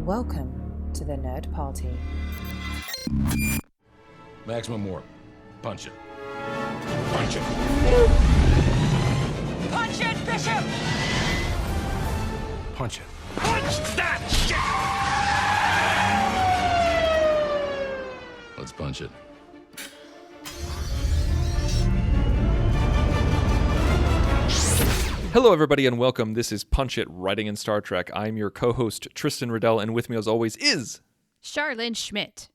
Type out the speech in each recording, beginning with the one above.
Welcome to the Nerd Party. Maximum warp. Punch it. Punch it. Punch it, Bishop! Punch it. Punch that shit! Let's punch it. Hello, everybody, and welcome. This is Punch It, Writing in Star Trek. I'm your co-host, Tristan Riddell, and with me, as always, is... Charlene Schmidt.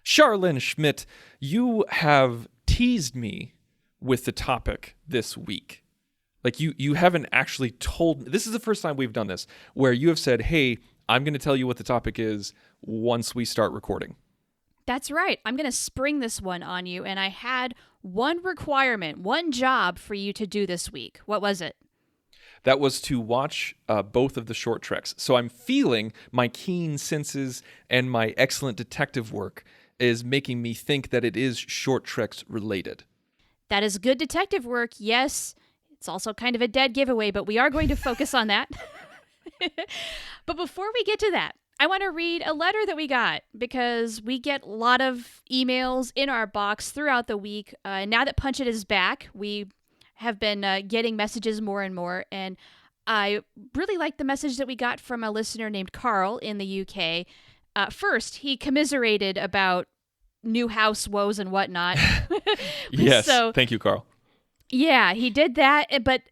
Charlene Schmidt, you have teased me with the topic this week. Like, you haven't actually told... This is the first time we've done this, where you have said, hey, I'm going to tell you what the topic is once we start recording. That's right. I'm going to spring this one on you, and I had one requirement, one job for you to do this week. What was it? That was to watch both of the short treks. So I'm feeling my keen senses and my excellent detective work is making me think that it is short treks related. That is good detective work, yes. It's also kind of a dead giveaway, but we are going to focus on that. But before we get to that, I want to read a letter that we got because we get a lot of emails in our box throughout the week. Now that Punch It is back, we have been getting messages more and more, and I really like the message that we got from a listener named Carl in the UK. First, he commiserated about new house woes and whatnot. Yes, so, thank you, Carl. Yeah, he did that, but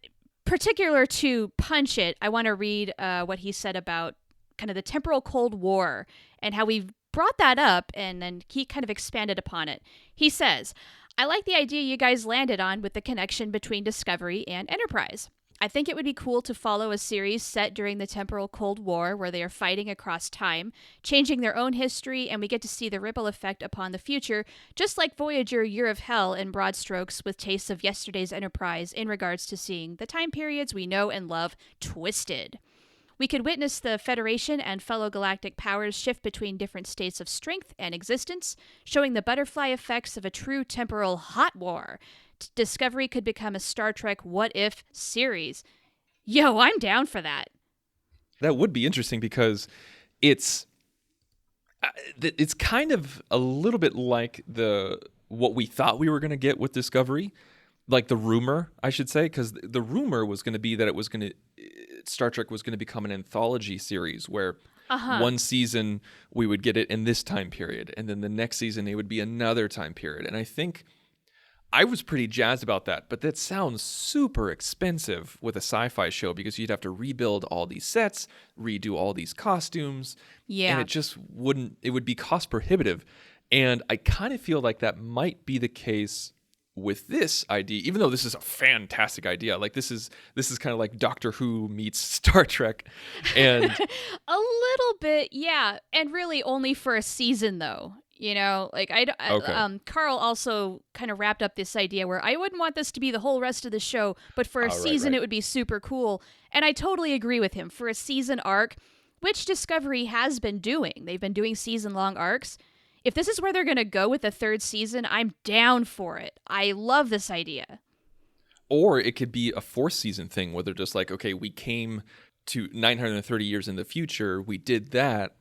particular to Punch It, I want to read what he said about kind of the temporal Cold War and how we brought that up, and then he kind of expanded upon it. He says, I like the idea you guys landed on with the connection between Discovery and Enterprise. I think it would be cool to follow a series set during the temporal Cold War where they are fighting across time, changing their own history, and we get to see the ripple effect upon the future, just like Voyager Year of Hell in broad strokes with tastes of yesterday's Enterprise in regards to seeing the time periods we know and love twisted. We could witness the Federation and fellow galactic powers shift between different states of strength and existence, showing the butterfly effects of a true temporal hot war. Discovery could become a Star Trek What If series. Yo, I'm down for that. That would be interesting because it's kind of a little bit like what we thought we were going to get with Discovery, like the rumor, I should say, because the rumor was going to be that Star Trek was going to become an anthology series where one season we would get it in this time period, and then the next season it would be another time period. And I think I was pretty jazzed about that, but that sounds super expensive with a sci-fi show because you'd have to rebuild all these sets, redo all these costumes, and it would be cost prohibitive. And I kind of feel like that might be the case with this idea, even though this is a fantastic idea. Like this is kind of like Doctor Who meets Star Trek, and a little bit, yeah, and really only for a season though. You know, like Carl also kind of wrapped up this idea where I wouldn't want this to be the whole rest of the show, but for a season it would be super cool. And I totally agree with him. For a season arc, which Discovery has been doing, they've been doing season-long arcs. If this is where they're going to go with the third season, I'm down for it. I love this idea. Or it could be a fourth season thing where they're just like, okay, we came to 930 years in the future, we did that.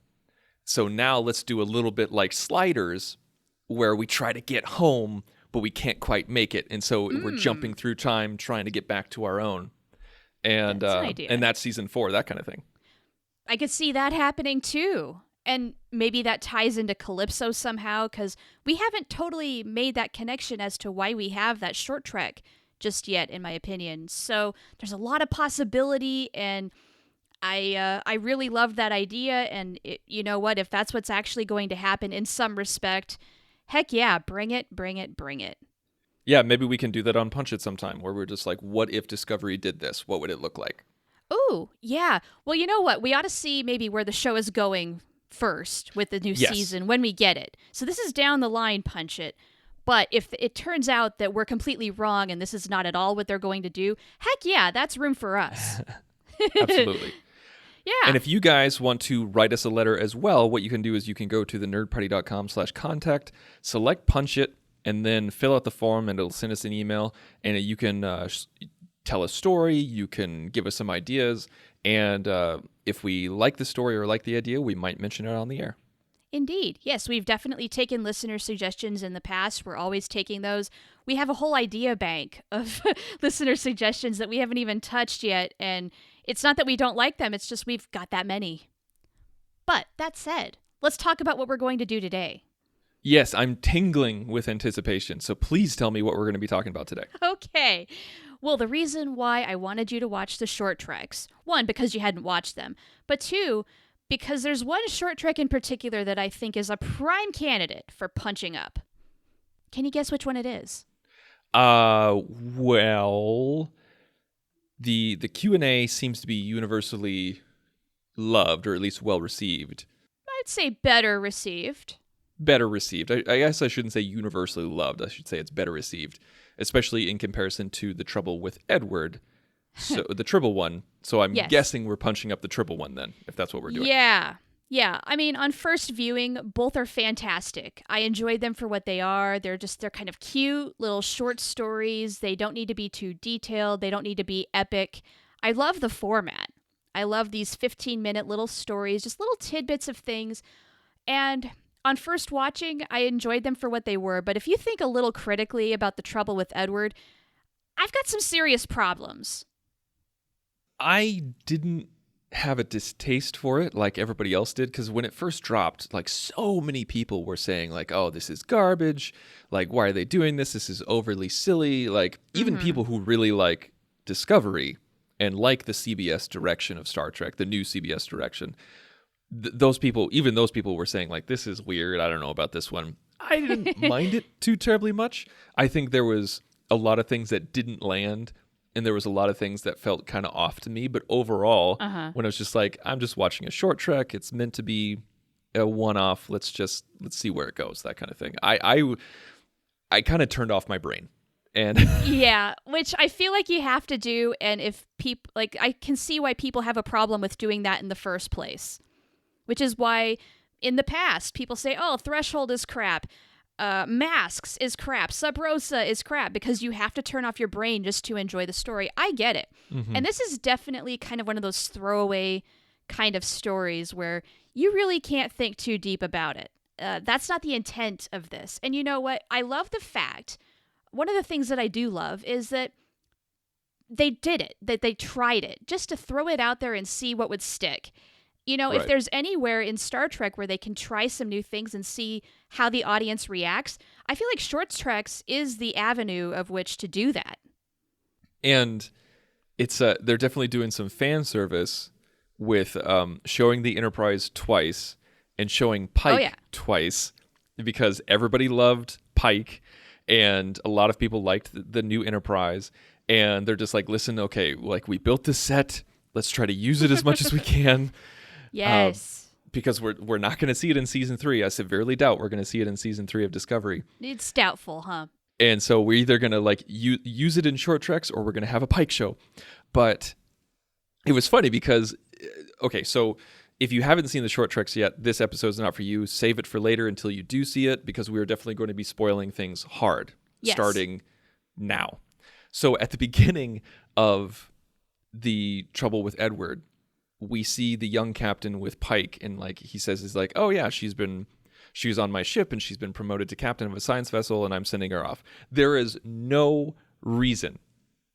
So now let's do a little bit like Sliders, where we try to get home, but we can't quite make it. And so we're jumping through time, trying to get back to our own. And that's an idea. And that's season 4, that kind of thing. I could see that happening too. And maybe that ties into Calypso somehow, because we haven't totally made that connection as to why we have that short trek just yet, in my opinion. So there's a lot of possibility, and I really love that idea, and you know what? If that's what's actually going to happen in some respect, heck yeah, bring it, bring it, bring it. Yeah, maybe we can do that on Punch It sometime, where we're just like, what if Discovery did this? What would it look like? Ooh, yeah. Well, you know what? We ought to see maybe where the show is going first with the new season when we get it. So this is down the line, Punch It. But if it turns out that we're completely wrong and this is not at all what they're going to do, heck yeah, that's room for us. Absolutely. Yeah. And if you guys want to write us a letter as well, what you can do is you can go to thenerdparty.com/contact, select Punch It, and then fill out the form, and it'll send us an email. And you can tell a story, you can give us some ideas, And if we like the story or like the idea, we might mention it on the air. Indeed. Yes, we've definitely taken listener suggestions in the past. We're always taking those. We have a whole idea bank of listener suggestions that we haven't even touched yet. And it's not that we don't like them, it's just we've got that many. But that said, let's talk about what we're going to do today. Yes, I'm tingling with anticipation. So please tell me what we're going to be talking about today. Okay. Well, the reason why I wanted you to watch the short treks, one, because you hadn't watched them, but two, because there's one short trek in particular that I think is a prime candidate for punching up. Can you guess which one it is? Well, the Q&A seems to be universally loved, or at least well received. I'd say better received. Better received. I guess I shouldn't say universally loved. I should say it's better received, especially in comparison to the Trouble with Edward. So the Tribble one. So I'm guessing we're punching up the Tribble one then, if that's what we're doing. Yeah. I mean, on first viewing, both are fantastic. I enjoyed them for what they are. They're kind of cute little short stories. They don't need to be too detailed. They don't need to be epic. I love the format. I love these 15-minute little stories, just little tidbits of things. And on first watching, I enjoyed them for what they were. But if you think a little critically about the Trouble with Edward, I've got some serious problems. I didn't have a distaste for it like everybody else did, because when it first dropped, like, so many people were saying, like, oh, this is garbage. Like, why are they doing this? This is overly silly. Like, even people who really like Discovery and like the CBS direction of Star Trek, the new CBS direction, those people were saying, like, this is weird. I don't know about this one. I didn't mind it too terribly much. I think there was a lot of things that didn't land, and there was a lot of things that felt kind of off to me. But overall, when I was just like, I'm just watching a short trek, it's meant to be a one-off. Let's see where it goes, that kind of thing. I kind of turned off my brain. And yeah, which I feel like you have to do. And if people, like, I can see why people have a problem with doing that in the first place, which is why in the past people say, oh, Threshold is crap. Masks is crap. Sub Rosa is crap, because you have to turn off your brain just to enjoy the story. I get it. And this is definitely kind of one of those throwaway kind of stories where you really can't think too deep about it. That's not the intent of this. And you know what? I love the fact, one of the things that I do love is that they did it, that they tried it, just to throw it out there and see what would stick. You know, Right. If there's anywhere in Star Trek where they can try some new things and see how the audience reacts, I feel like short treks is the avenue of which to do that. And it's they're definitely doing some fan service with showing the Enterprise twice and showing Pike twice, because everybody loved Pike and a lot of people liked the new Enterprise. And they're just like, listen, okay, like, we built this set. Let's try to use it as much as we can. Yes. Because we're not going to see it in season 3. I severely doubt we're going to see it in season 3 of Discovery. It's doubtful, huh? And so we're either going to, like, use it in short treks, or we're going to have a Pike show. But it was funny because, okay, so if you haven't seen the short treks yet, this episode's not for you. Save it for later until you do see it, because we are definitely going to be spoiling things hard, starting now. So at the beginning of the Trouble with Edward, we see the young captain with Pike, and, like, he says, he's like, oh yeah, she was on my ship and she's been promoted to captain of a science vessel and I'm sending her off. There is no reason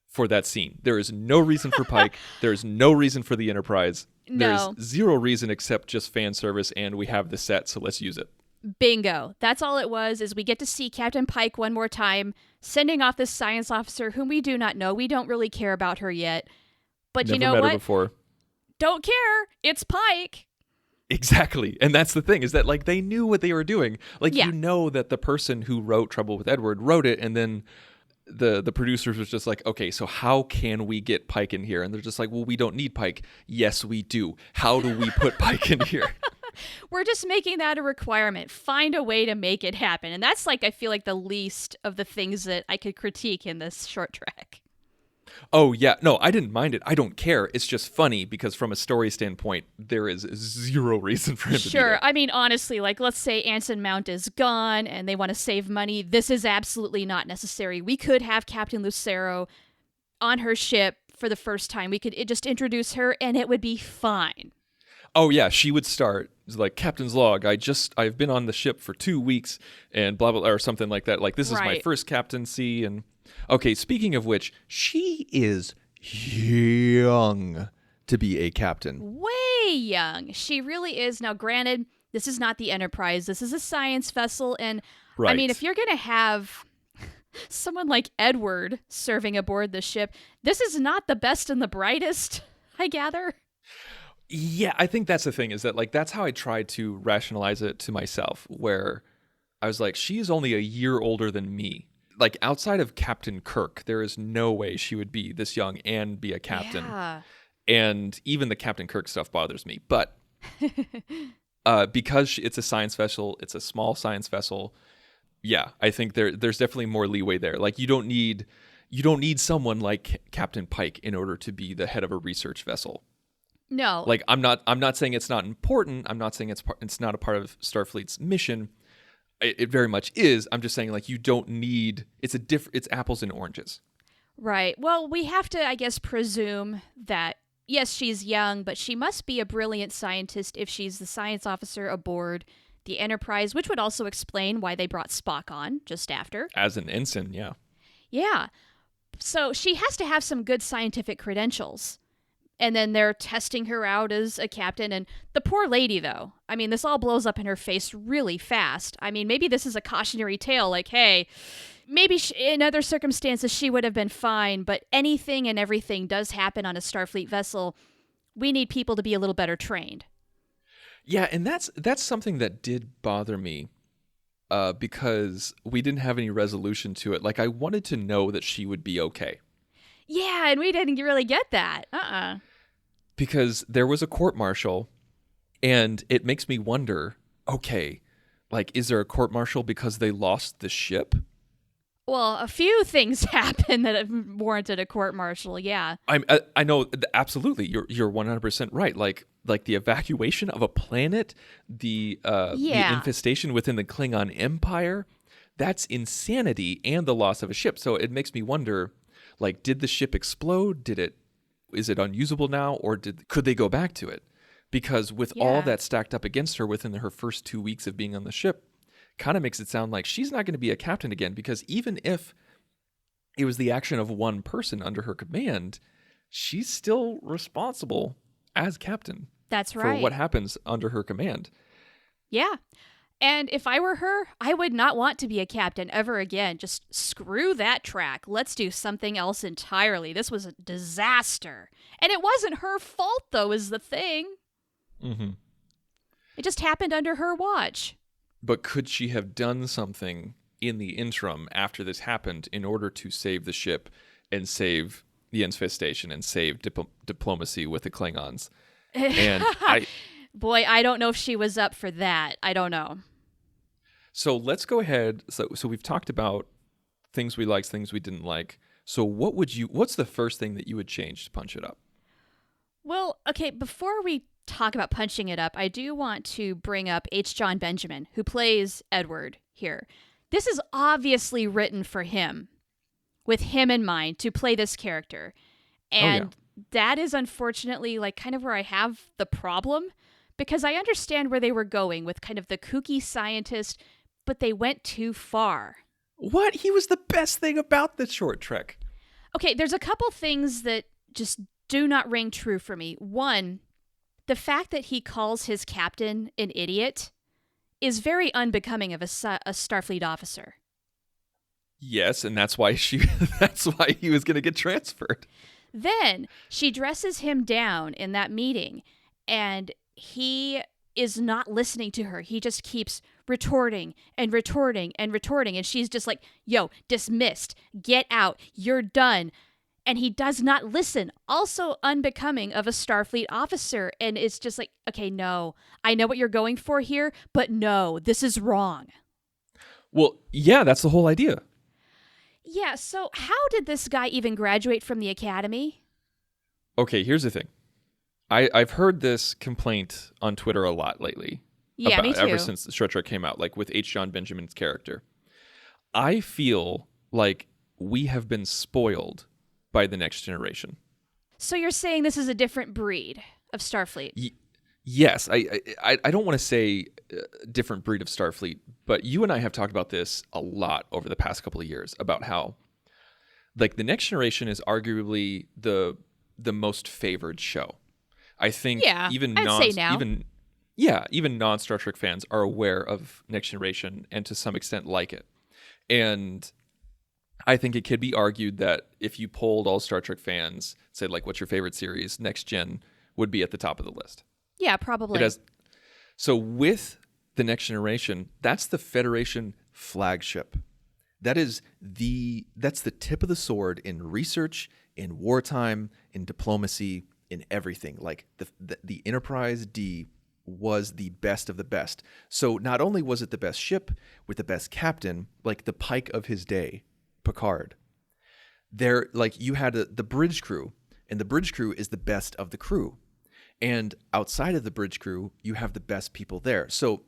for that scene. There is no reason for Pike. There is no reason for the Enterprise. No. There's zero reason except just fan service, and we have the set, so let's use it. Bingo. That's all it was, is we get to see Captain Pike one more time, sending off this science officer whom we do not know. We don't really care about her yet. But Never you know met what? her before. Don't care. It's Pike. Exactly. And that's the thing, is that, like, they knew what they were doing. Like, you know that the person who wrote Trouble with Edward wrote it, and then the producers was just like, okay, so how can we get Pike in here? And they're just like, well, we don't need Pike. Yes, we do. How do we put Pike in here? We're just making that a requirement. Find a way to make it happen. And that's, like, I feel like the least of the things that I could critique in this short track. Oh, yeah. No, I didn't mind it. I don't care. It's just funny because from a story standpoint, there is zero reason for him to do Sure. that. I mean, honestly, like, let's say Anson Mount is gone and they want to save money. This is absolutely not necessary. We could have Captain Lucero on her ship for the first time. We could just introduce her and it would be fine. Oh yeah, she would start like captain's log. I've been on the ship for 2 weeks and blah blah or something like that. Like this is my Right. first captaincy. And okay, speaking of which, she is young to be a captain. Way young. She really is. Now, granted, this is not the Enterprise. This is a science vessel. And I mean, Right. if you're going to have someone like Edward serving aboard the ship, this is not the best and the brightest, I gather. Yeah, I think that's the thing is that like that's how I tried to rationalize it to myself, where I was like, she is only a year older than me. Like outside of Captain Kirk, there is no way she would be this young and be a captain. Yeah. And even the Captain Kirk stuff bothers me. But because it's a science vessel, it's a small science vessel. Yeah, I think there's definitely more leeway there. Like you don't need someone like Captain Pike in order to be the head of a research vessel. No. Like I'm not saying it's not important. I'm not saying it's not a part of Starfleet's mission. It very much is. I'm just saying like you don't need. It's apples and oranges. Right. Well, we have to, I guess, presume that, yes, she's young, but she must be a brilliant scientist if she's the science officer aboard the Enterprise, which would also explain why they brought Spock on just after. As an ensign, yeah. Yeah. So she has to have some good scientific credentials. And then they're testing her out as a captain. And the poor lady, though, I mean, this all blows up in her face really fast. I mean, maybe this is a cautionary tale, like, hey, maybe in other circumstances she would have been fine, but anything and everything does happen on a Starfleet vessel. We need people to be a little better trained. Yeah, and that's something that did bother me because we didn't have any resolution to it. Like, I wanted to know that she would be okay. Yeah, and we didn't really get that. Because there was a court-martial, and it makes me wonder, okay, like, is there a court-martial because they lost the ship? Well, a few things happened that have warranted a court-martial, yeah. I know, absolutely, you're 100% right. Like the evacuation of a planet, the infestation within the Klingon Empire, that's insanity, and the loss of a ship. So it makes me wonder, like, did the ship explode? Is it unusable now, or could they go back to it? Because with all that stacked up against her within her first 2 weeks of being on the ship, kind of makes it sound like she's not going to be a captain again, because even if it was the action of one person under her command, she's still responsible as captain. That's right. For what happens under her command. Yeah. And if I were her, I would not want to be a captain ever again. Just screw that track. Let's do something else entirely. This was a disaster. And it wasn't her fault, though, is the thing. Mm-hmm. It just happened under her watch. But could she have done something in the interim after this happened in order to save the ship and save the infestation and save diplomacy with the Klingons? And Boy, I don't know if she was up for that. I don't know. So let's go ahead. So we've talked about things we liked, things we didn't like. So what's the first thing that you would change to punch it up? Well, okay, before we talk about punching it up, I do want to bring up H. John Benjamin, who plays Edward here. This is obviously written for him, with him in mind, to play this character. And that is unfortunately like kind of where I have the problem, because I understand where they were going with kind of the kooky scientist, but they went too far. What? He was the best thing about the short trek. Okay, there's a couple things that just do not ring true for me. One, the fact that he calls his captain an idiot is very unbecoming of a Starfleet officer. Yes, and that's why that's why he was going to get transferred. Then she dresses him down in that meeting, and he is not listening to her. He just keeps retorting and retorting and retorting, and she's just like, yo, dismissed, get out, you're done. And he does not listen. Also unbecoming of a Starfleet officer. And it's just like, okay, no, I know what you're going for here, but no, this is wrong. Well, yeah, that's the whole idea. Yeah, so how did this guy even graduate from the academy? Okay, here's the thing. I've heard this complaint on Twitter a lot lately. Yeah, me too. Ever since the Short Trek came out, like with H. John Benjamin's character. I feel like we have been spoiled by the next generation. So you're saying this is a different breed of Starfleet? Yes, I don't want to say different breed of Starfleet, but you and I have talked about this a lot over the past couple of years about how, like, the Next Generation is arguably the most favored show. I think even non Star Trek fans are aware of Next Generation and to some extent like it. And I think it could be argued that if you polled all Star Trek fans, say, like, what's your favorite series, Next Gen would be at the top of the list. Yeah, probably. So with the Next Generation, that's the Federation flagship. That's the tip of the sword in research, in wartime, in diplomacy, in everything. Like the Enterprise D was the best of the best. So not only was it the best ship with the best captain, like the Pike of his day, Picard. There, like, you had the bridge crew, and the bridge crew is the best of the crew. And outside of the bridge crew, you have the best people there. So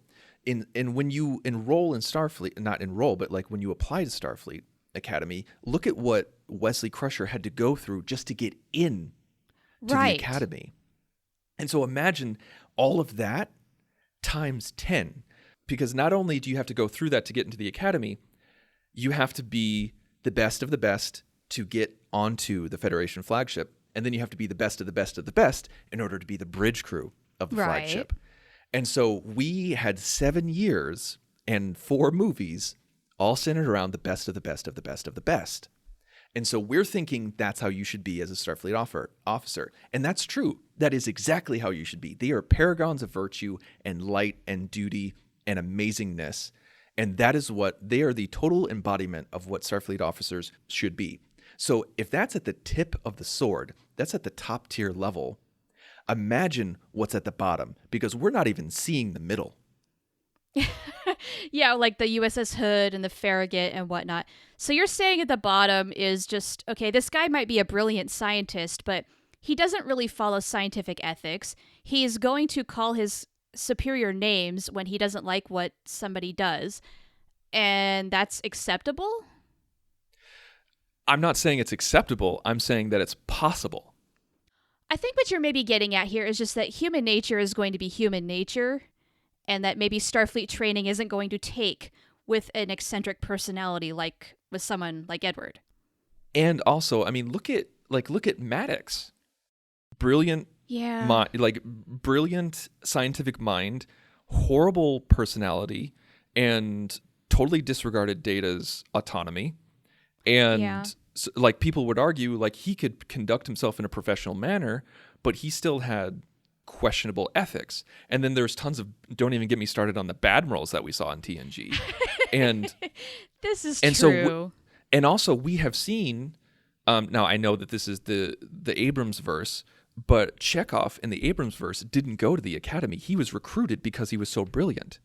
when you enroll in Starfleet, not enroll, but like when you apply to Starfleet Academy, look at what Wesley Crusher had to go through just to get in to the Academy. And so imagine all of that times 10, because not only do you have to go through that to get into the Academy, you have to be the best of the best to get onto the Federation flagship. And then you have to be the best of the best of the best in order to be the bridge crew of the flagship. And so we had 7 years and 4 movies all centered around the best of the best of the best of the best. And so we're thinking that's how you should be as a Starfleet officer. And that's true. That is exactly how you should be. They are paragons of virtue and light and duty and amazingness. And that is they are the total embodiment of what Starfleet officers should be. So if that's at the tip of the sword, that's at the top tier level, imagine what's at the bottom, because we're not even seeing the middle. Yeah, like the USS Hood and the Farragut and whatnot. So you're saying at the bottom is just, okay, this guy might be a brilliant scientist, but he doesn't really follow scientific ethics. He's going to call his superior names when he doesn't like what somebody does, and that's acceptable? I'm not saying it's acceptable. I'm saying that it's possible. I think what you're maybe getting at here is just that human nature is going to be human nature, and that maybe Starfleet training isn't going to take with an eccentric personality like with someone like Edward. And also, I mean, look at Maddox. Brilliant, brilliant scientific mind, horrible personality, and totally disregarded Data's autonomy. And so, like, people would argue, like, he could conduct himself in a professional manner, but he still had questionable ethics. And then there's tons of, don't even get me started on the Badmirals that we saw in TNG. And this is and true. And also we have seen, now I know that this is the Abrams verse, but Chekhov in the Abrams verse didn't go to the Academy. He was recruited because he was so brilliant.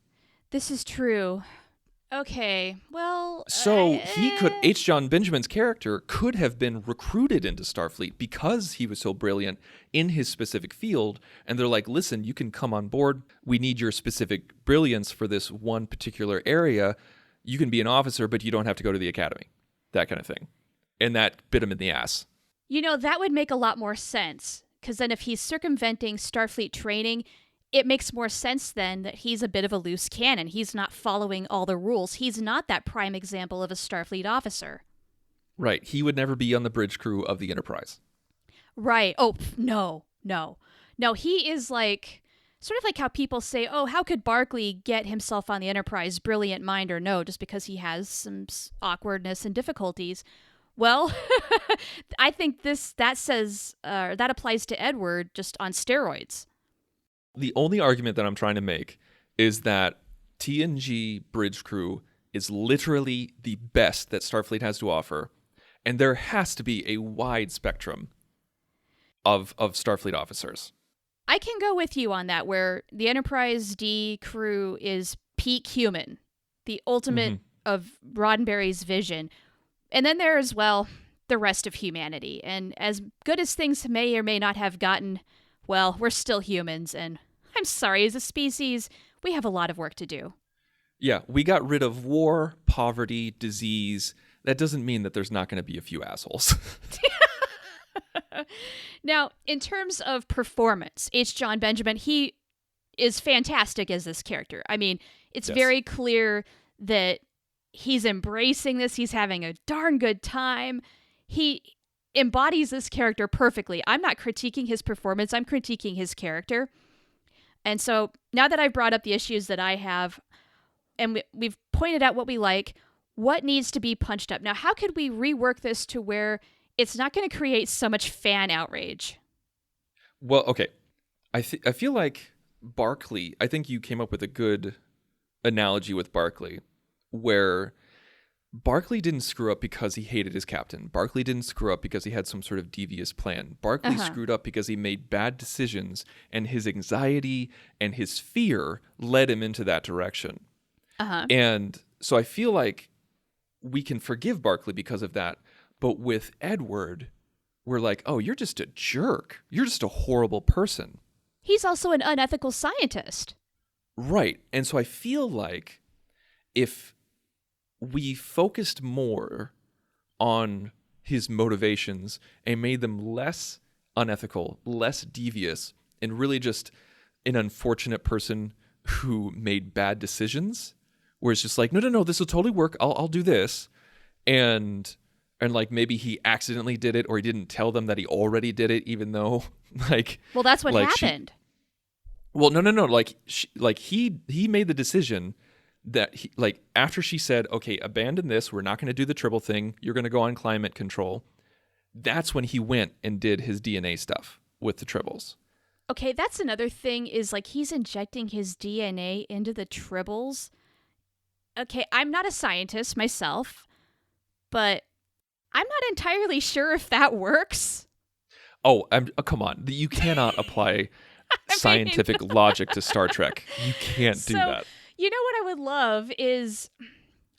This is true. Okay, well... So H. John Benjamin's character could have been recruited into Starfleet because he was so brilliant in his specific field. And they're like, listen, you can come on board. We need your specific brilliance for this one particular area. You can be an officer, but you don't have to go to the Academy. That kind of thing. And that bit him in the ass. You know, that would make a lot more sense. Because then if he's circumventing Starfleet training, it makes more sense then that he's a bit of a loose cannon. He's not following all the rules. He's not that prime example of a Starfleet officer. Right. He would never be on the bridge crew of the Enterprise. Right. Oh, no. No, he is like, sort of like how people say, oh, how could Barclay get himself on the Enterprise? Brilliant mind or no, just because he has some awkwardness and difficulties. Well, I think that applies to Edward just on steroids. The only argument that I'm trying to make is that TNG bridge crew is literally the best that Starfleet has to offer, and there has to be a wide spectrum of Starfleet officers. I can go with you on that, where the Enterprise D crew is peak human, the ultimate of Roddenberry's vision. And then there's, well, the rest of humanity. And as good as things may or may not have gotten, well, we're still humans, and I'm sorry, as a species, we have a lot of work to do. Yeah, we got rid of war, poverty, disease. That doesn't mean that there's not going to be a few assholes. Now, in terms of performance, H. John Benjamin, he is fantastic as this character. I mean, it's Yes. very clear that he's embracing this. He's having a darn good time. He embodies this character perfectly. I'm not critiquing his performance. I'm critiquing his character. And so now that I've brought up the issues that I have, and we've pointed out what we like, what needs to be punched up? Now, how could we rework this to where it's not going to create so much fan outrage? Well, okay. I feel like Barkley, I think you came up with a good analogy with Barkley, where Barkley didn't screw up because he hated his captain. Barkley didn't screw up because he had some sort of devious plan. Barkley screwed up because he made bad decisions, and his anxiety and his fear led him into that direction. And so I feel like we can forgive Barkley because of that. But with Edward, we're like, oh, you're just a jerk. You're just a horrible person. He's also an unethical scientist. Right. And so I feel like if we focused more on his motivations and made them less unethical, less devious, and really just an unfortunate person who made bad decisions, where it's just like, no, this will totally work. I'll do this. And like maybe he accidentally did it, or he didn't tell them that he already did it, even though Well, that's what happened. No. Like he made the decision that after she said, okay, abandon this. We're not going to do the Tribble thing. You're going to go on climate control. That's when he went and did his DNA stuff with the Tribbles. Okay, that's another thing is like he's injecting his DNA into the Tribbles. Okay, I'm not a scientist myself, but I'm not entirely sure if that works. Oh, come on. You cannot apply scientific logic to Star Trek. You can't do that. You know what I would love is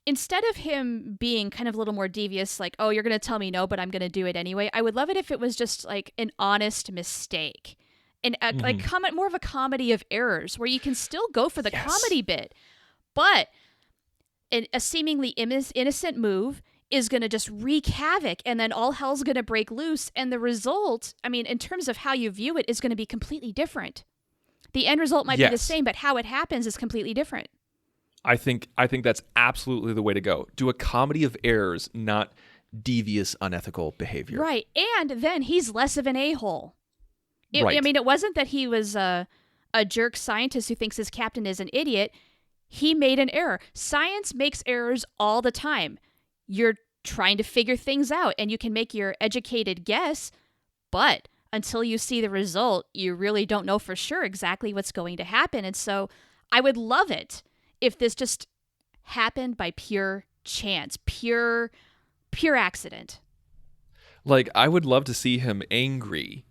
instead of him being kind of a little more devious, like, oh, you're going to tell me no, but I'm going to do it anyway. I would love it if it was just like an honest mistake and more of a comedy of errors where you can still go for the comedy bit, but a seemingly innocent move is going to just wreak havoc, and then all hell's going to break loose, and the result, I mean, in terms of how you view it, is going to be completely different. The end result might be the same, but how it happens is completely different. I think that's absolutely the way to go. Do a comedy of errors, not devious, unethical behavior. Right, and then he's less of an a-hole. Right. I mean, it wasn't that he was a jerk scientist who thinks his captain is an idiot. He made an error. Science makes errors all the time. You're trying to figure things out, and you can make your educated guess, but until you see the result, you really don't know for sure exactly what's going to happen. And so I would love it if this just happened by pure chance, pure accident. Like, I would love to see him angry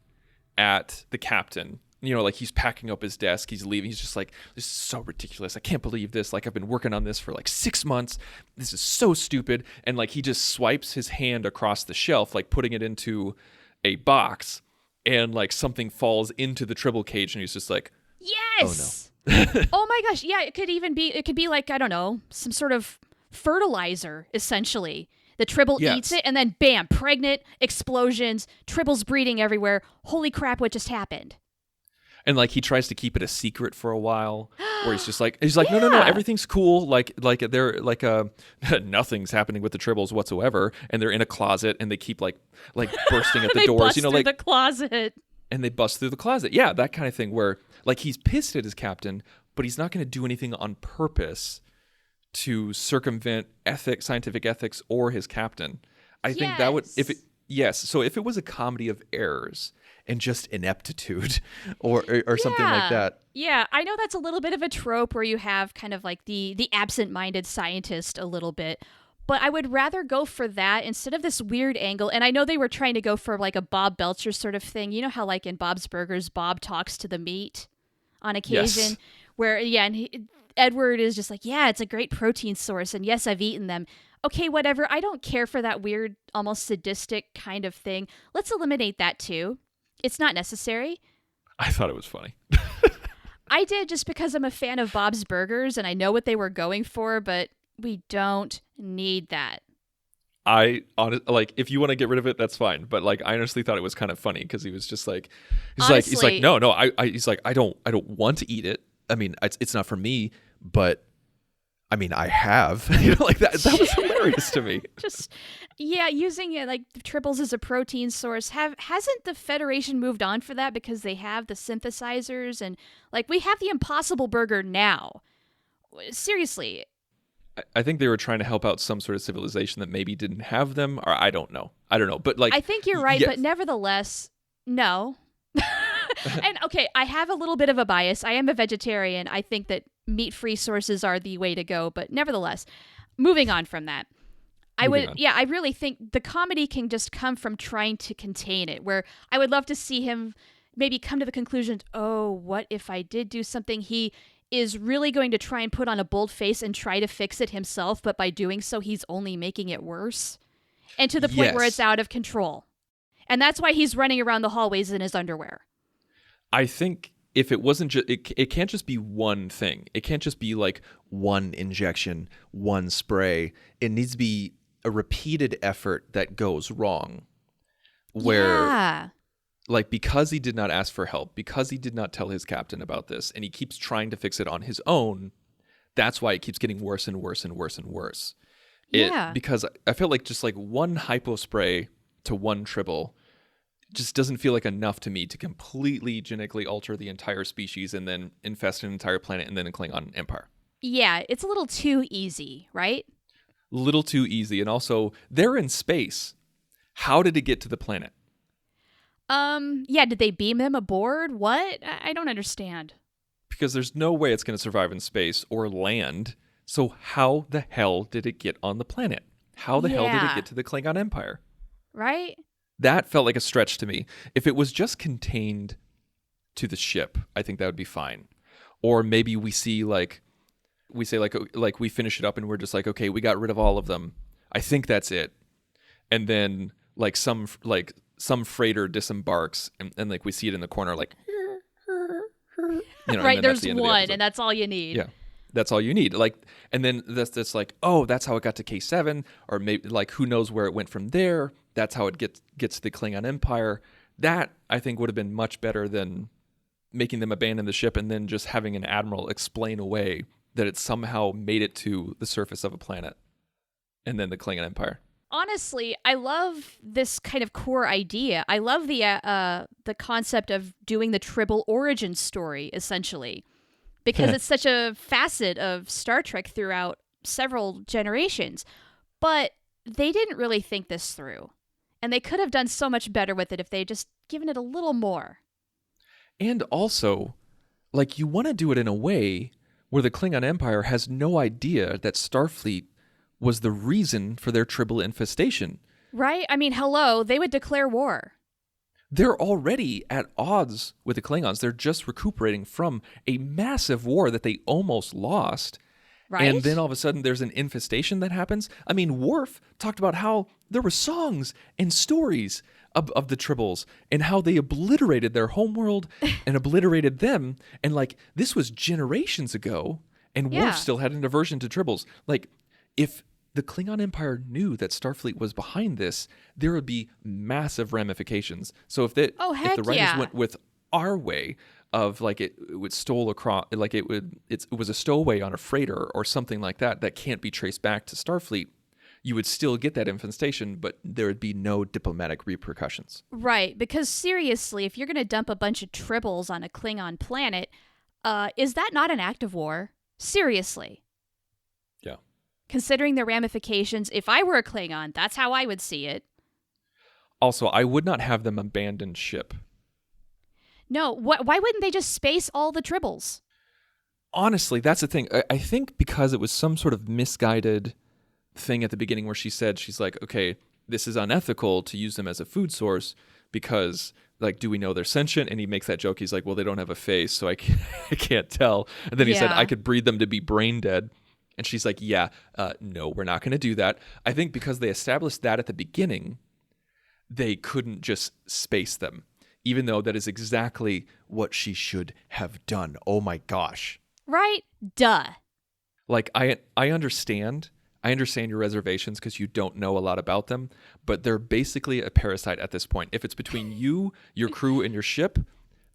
at the captain. You know, like he's packing up his desk, he's leaving. He's just like, this is so ridiculous. I can't believe this. Like, I've been working on this for like 6 months. This is so stupid. And like, he just swipes his hand across the shelf, like putting it into a box, and like something falls into the Tribble cage, and he's just like, yes. Oh no. Oh my gosh. Yeah, it could be like, I don't know, some sort of fertilizer, essentially. The Tribble eats it, and then bam, pregnant, explosions, Tribbles breeding everywhere. Holy crap, what just happened? And like he tries to keep it a secret for a while, where he's like, no, everything's cool. Like they're like nothing's happening with the Tribbles whatsoever, and they're in a closet, and they keep like bursting at the doors, bust you know, through like the closet. And they bust through the closet. Yeah, that kind of thing where like he's pissed at his captain, but he's not going to do anything on purpose to circumvent scientific ethics or his captain. I think that would so if it was a comedy of errors and just ineptitude or something like that. Yeah, I know that's a little bit of a trope where you have kind of like the absent-minded scientist a little bit, but I would rather go for that instead of this weird angle. And I know they were trying to go for like a Bob Belcher sort of thing. You know how like in Bob's Burgers, Bob talks to the meat on occasion? Yes. Where, Edward is just like, yeah, it's a great protein source, and yes, I've eaten them. Okay, whatever. I don't care for that weird, almost sadistic kind of thing. Let's eliminate that too. It's not necessary. I thought it was funny. I did, just because I'm a fan of Bob's Burgers and I know what they were going for, but we don't need that. like, if you want to get rid of it, that's fine. But like, I honestly thought it was kind of funny because he was just like, he's like, no, he's like, I don't want to eat it. I mean, it's not for me, but I mean, I have, like that. That was hilarious to me. Just, yeah, using it like Tribbles as a protein source. Hasn't the Federation moved on for that because they have the synthesizers and like we have the Impossible Burger now? Seriously. I think they were trying to help out some sort of civilization that maybe didn't have them, or I don't know. But like, I think you're right, yes. but nevertheless, no. And okay, I have a little bit of a bias. I am a vegetarian. I think that meat-free sources are the way to go, but nevertheless, moving on from that. I really think the comedy can just come from trying to contain it, where I would love to see him maybe come to the conclusion, oh, what if I did do something? He is really going to try and put on a bold face and try to fix it himself, but by doing so, he's only making it worse. And to the point where it's out of control. And that's why he's running around the hallways in his underwear. I think if it wasn't just, it can't just be one thing. It can't just be like one injection, one spray. It needs to be a repeated effort that goes wrong. Where, like, because he did not ask for help, because he did not tell his captain about this, and he keeps trying to fix it on his own, that's why it keeps getting worse and worse and worse and worse. Because I feel like just like one hypo spray to one Tribble just doesn't feel like enough to me to completely genetically alter the entire species and then infest an entire planet and then a Klingon empire. Yeah, it's a little too easy, right? Little too easy. And also, they're in space. How did it get to the planet? Did they beam them aboard? What? I don't understand. Because there's no way it's going to survive in space or land. So how the hell did it get on the planet? How the hell did it get to the Klingon Empire? Right? That felt like a stretch to me. If it was just contained to the ship, I think that would be fine. Or maybe we say we finish it up and we're just like, okay, we got rid of all of them. I think that's it. And then like some freighter disembarks and like we see it in the corner, like, right. There's one, and that's all you need. Yeah. That's all you need. Like, and then that's like, oh, that's how it got to K7, or maybe like who knows where it went from there. That's how it gets to the Klingon Empire. That I think would have been much better than making them abandon the ship and then just having an admiral explain away that it somehow made it to the surface of a planet, and then the Klingon Empire. Honestly, I love this kind of core idea. I love the concept of doing the Tribble origin story, essentially. Because it's such a facet of Star Trek throughout several generations. But they didn't really think this through. And they could have done so much better with it if they just given it a little more. And also, like, you want to do it in a way where the Klingon Empire has no idea that Starfleet was the reason for their Tribble infestation. Right? I mean, hello, they would declare war. They're already at odds with the Klingons. They're just recuperating from a massive war that they almost lost. Right. And then all of a sudden there's an infestation that happens. I mean, Worf talked about how there were songs and stories of the Tribbles and how they obliterated their homeworld and obliterated them. And like, this was generations ago, and Worf still had an aversion to Tribbles. Like, if the Klingon Empire knew that Starfleet was behind this, there would be massive ramifications. So if the writers went with our way of like it would stole across, like it was a stowaway on a freighter or something like that can't be traced back to Starfleet, you would still get that infestation, but there would be no diplomatic repercussions. Right, because seriously, if you're going to dump a bunch of Tribbles on a Klingon planet, is that not an act of war? Seriously. Yeah. Considering the ramifications, if I were a Klingon, that's how I would see it. Also, I would not have them abandon ship. No, why wouldn't they just space all the Tribbles? Honestly, that's the thing. I think because it was some sort of misguided thing at the beginning where she's like, okay, this is unethical to use them as a food source because, like, do we know they're sentient? And he makes that joke. He's like, well, they don't have a face, so I can't tell. And then he said, I could breed them to be brain dead. And she's like, no, we're not going to do that. I think because they established that at the beginning, they couldn't just space them, even though that is exactly what she should have done. Oh my gosh. Right? Duh. Like, I understand. I understand your reservations because you don't know a lot about them, but they're basically a parasite at this point. If it's between you, your crew, and your ship,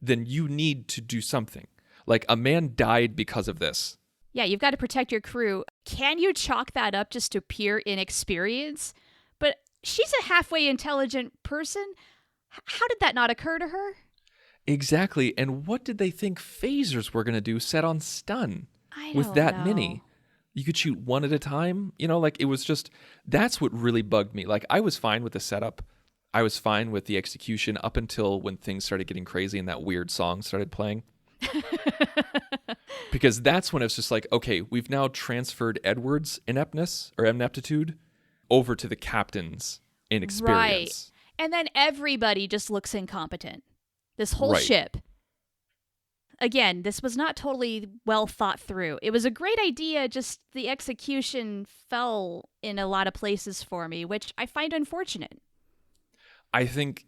then you need to do something. Like, a man died because of this. Yeah, you've got to protect your crew. Can you chalk that up just to pure inexperience? But she's a halfway intelligent person. How did that not occur to her? Exactly. And what did they think phasers were going to do set on stun I with don't that know. many? You could shoot one at a time. You know, like, it was just, that's what really bugged me. Like, I was fine with the setup. I was fine with the execution up until when things started getting crazy and that weird song started playing. Because that's when it's just like, okay, we've now transferred Edward's ineptitude over to the captain's inexperience. Right. And then everybody just looks incompetent. This whole Right. ship. Again, this was not totally well thought through. It was a great idea, just the execution fell in a lot of places for me, which I find unfortunate. I think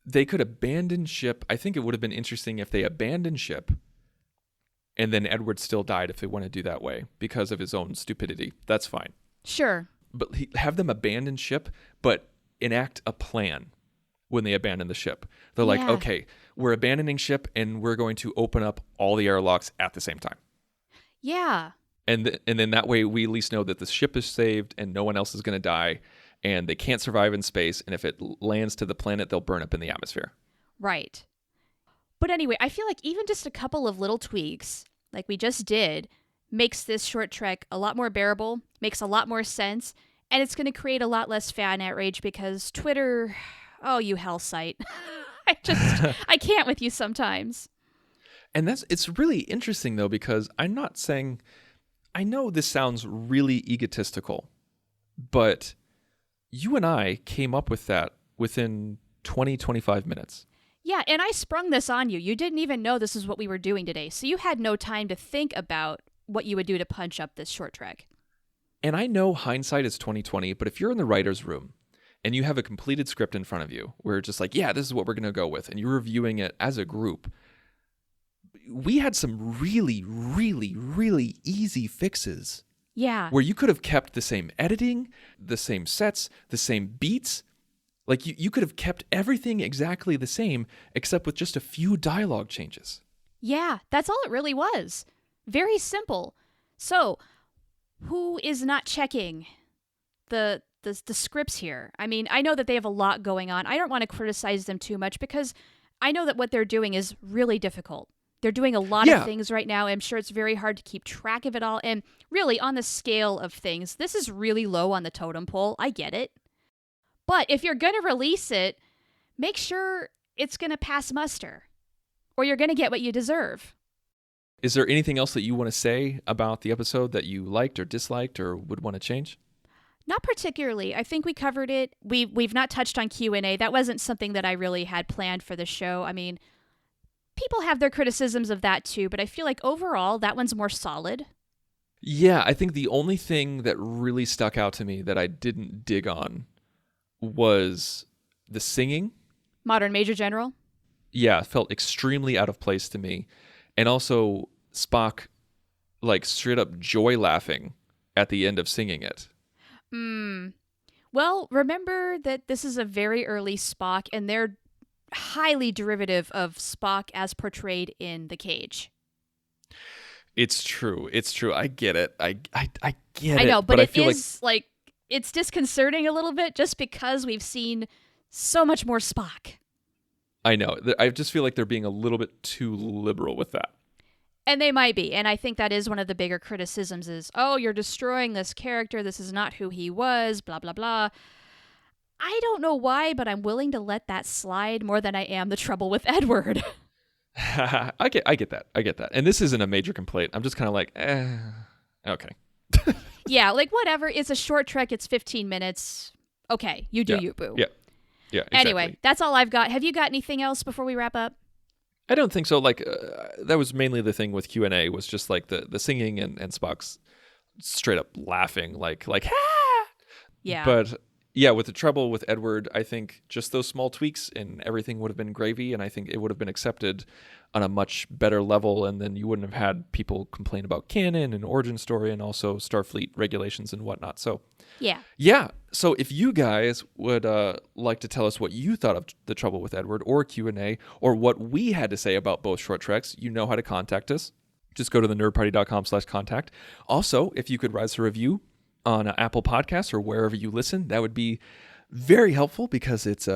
they could abandon ship. I think it would have been interesting if they abandoned ship and then Edward still died if they want to do that way because of his own stupidity. That's fine. Sure. But have them abandon ship, but enact a plan when they abandon the ship. They're like, Yeah. okay, we're abandoning ship and we're going to open up all the airlocks at the same time. Yeah. And then that way we at least know that the ship is saved and no one else is going to die and they can't survive in space. And if it lands to the planet, they'll burn up in the atmosphere. Right. But anyway, I feel like even just a couple of little tweaks, like we just did, makes this short trek a lot more bearable, makes a lot more sense, and it's going to create a lot less fan outrage because Twitter, oh, you hell site. I can't with you sometimes. And it's really interesting, though, because I'm not saying, I know this sounds really egotistical, but you and I came up with that within 20, 25 minutes. Yeah, and I sprung this on you. You didn't even know this is what we were doing today, so you had no time to think about what you would do to punch up this short trek. And I know hindsight is 20/20, but if you're in the writer's room and you have a completed script in front of you, where it's just like, yeah, this is what we're going to go with, and you're reviewing it as a group, we had some really, really, really easy fixes. Yeah. Where you could have kept the same editing, the same sets, the same beats. Like, you could have kept everything exactly the same, except with just a few dialogue changes. Yeah, that's all it really was. Very simple. So, who is not checking the scripts here? I mean, I know that they have a lot going on. I don't want to criticize them too much because I know that what they're doing is really difficult. They're doing a lot of things right now. I'm sure it's very hard to keep track of it all. And really, on the scale of things, this is really low on the totem pole. I get it. But if you're going to release it, make sure it's going to pass muster, or you're going to get what you deserve. Is there anything else that you want to say about the episode that you liked or disliked or would want to change? Not particularly. I think we covered it. We've not touched on Q&A. That wasn't something that I really had planned for the show. I mean, people have their criticisms of that too, but I feel like overall that one's more solid. Yeah, I think the only thing that really stuck out to me that I didn't dig on was the singing. Modern Major General? Yeah, it felt extremely out of place to me. And also Spock, like, straight up joy laughing at the end of singing it. Well, remember that this is a very early Spock, and they're highly derivative of Spock as portrayed in The Cage. It's true. It's true. I get it. I get it. I know, but I it feel is like it's disconcerting a little bit just because we've seen so much more Spock. I know. I just feel like they're being a little bit too liberal with that. And they might be. And I think that is one of the bigger criticisms is, oh, you're destroying this character. This is not who he was, blah, blah, blah. I don't know why, but I'm willing to let that slide more than I am the trouble with Edward. I get that. I get that. And this isn't a major complaint. I'm just kind of like, okay. Yeah, like whatever. It's a short trek. It's 15 minutes. Okay, you do you, boo. Yeah. Yeah, exactly. Anyway, that's all I've got. Have you got anything else before we wrap up? I don't think so. Like, that was mainly the thing with Q&A was just like the singing and Spock's straight up laughing like, ah! Yeah. But Yeah, with the trouble with Edward, I think just those small tweaks and everything would have been gravy, and I think it would have been accepted on a much better level, and then you wouldn't have had people complain about canon and origin story and also Starfleet regulations and whatnot. So yeah. So if you guys would like to tell us what you thought of the trouble with Edward, or Q&A, or what we had to say about both short treks, you know how to contact us. Just go to thenerdparty.com/contact. Also, if you could write us a review on Apple Podcasts or wherever you listen, that would be very helpful, because it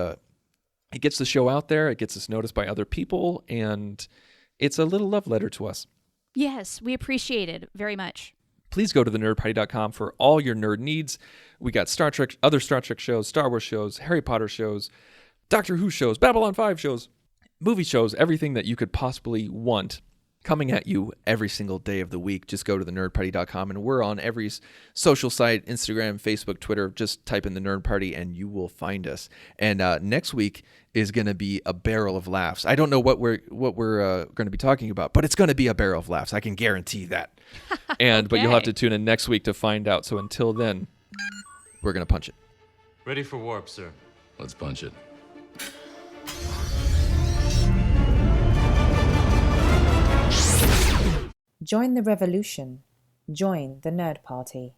gets the show out there, it gets us noticed by other people, and it's a little love letter to us. Yes, we appreciate it very much. Please go to thenerdparty.com for all your nerd needs. We got Star Trek, other Star Trek shows, Star Wars shows, Harry Potter shows, Doctor Who shows, Babylon 5 shows, movie shows, everything that you could possibly want coming at you every single day of the week. Just go to thenerdparty.com, and we're on every social site, Instagram, Facebook, Twitter. Just type in the Nerd Party and you will find us. And next week is going to be a barrel of laughs. I don't know what we're going to be talking about, but it's going to be a barrel of laughs. I can guarantee that. And But you'll have to tune in next week to find out. So until then, we're going to punch it. Ready for warp, sir. Let's punch it. Join the revolution. Join the Nerd Party.